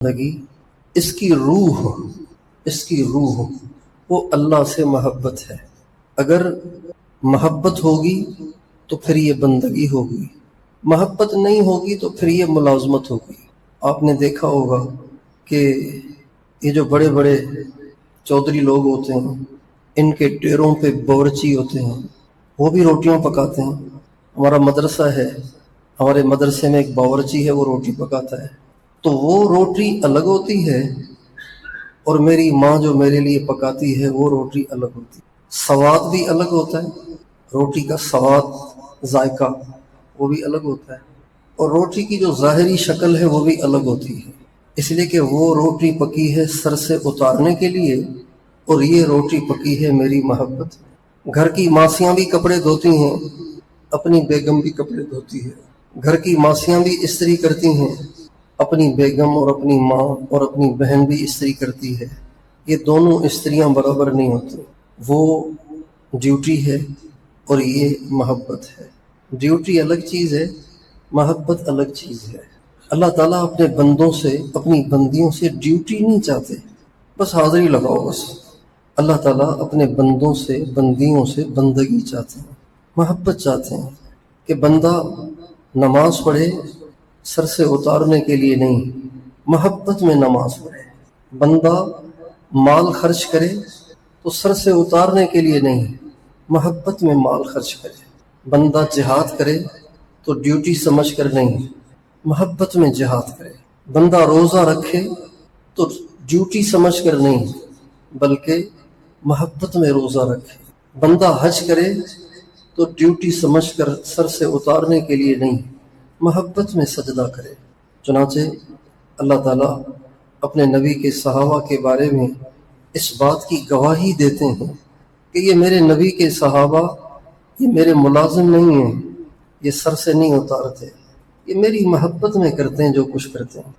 زندگی اس کی روح وہ اللہ سے محبت ہے۔ اگر محبت ہوگی تو پھر یہ بندگی ہوگی، محبت نہیں ہوگی تو پھر یہ ملازمت ہوگی۔ آپ نے دیکھا ہوگا کہ یہ جو بڑے بڑے چودھری لوگ ہوتے ہیں، ان کے ڈیروں پہ باورچی ہوتے ہیں، وہ بھی روٹیاں پکاتے ہیں۔ ہمارا مدرسہ ہے، ہمارے مدرسے میں ایک باورچی ہے، وہ روٹی پکاتا ہے، تو وہ روٹی الگ ہوتی ہے اور میری ماں جو میرے لیے پکاتی ہے وہ روٹی الگ ہوتی ہے۔ سواد بھی الگ ہوتا ہے، روٹی کا سواد، ذائقہ وہ بھی الگ ہوتا ہے، اور روٹی کی جو ظاہری شکل ہے وہ بھی الگ ہوتی ہے، اس لیے کہ وہ روٹی پکی ہے سر سے اتارنے کے لیے، اور یہ روٹی پکی ہے میری محبت۔ گھر کی ماسیاں بھی کپڑے دھوتی ہیں، اپنی بیگم بھی کپڑے دھوتی ہے۔ گھر کی ماسیاں بھی استری کرتی ہیں، اپنی بیگم اور اپنی ماں اور اپنی بہن بھی استری کرتی ہے۔ یہ دونوں استریاں برابر نہیں ہوتی، وہ ڈیوٹی ہے اور یہ محبت ہے۔ ڈیوٹی الگ چیز ہے، محبت الگ چیز ہے۔ اللہ تعالیٰ اپنے بندوں سے، اپنی بندیوں سے ڈیوٹی نہیں چاہتے، بس حاضری لگاؤ بس۔ اللہ تعالیٰ اپنے بندوں سے، بندیوں سے بندگی چاہتے ہیں، محبت چاہتے ہیں کہ بندہ نماز پڑھے سر سے اتارنے کے لیے نہیں، محبت میں نماز پڑھے۔ بندہ مال خرچ کرے تو سر سے اتارنے کے لیے نہیں، محبت میں مال خرچ کرے۔ بندہ جہاد کرے تو ڈیوٹی سمجھ کر نہیں، محبت میں جہاد کرے۔ بندہ روزہ رکھے تو ڈیوٹی سمجھ کر نہیں، بلکہ محبت میں روزہ رکھے۔ بندہ حج کرے تو ڈیوٹی سمجھ کر سر سے اتارنے کے لیے نہیں، محبت میں سجدہ کرے۔ چنانچہ اللہ تعالیٰ اپنے نبی کے صحابہ کے بارے میں اس بات کی گواہی دیتے ہیں کہ یہ میرے نبی کے صحابہ، یہ میرے ملازم نہیں ہیں، یہ سر سے نہیں اتارتے، یہ میری محبت میں کرتے ہیں جو کچھ کرتے ہیں۔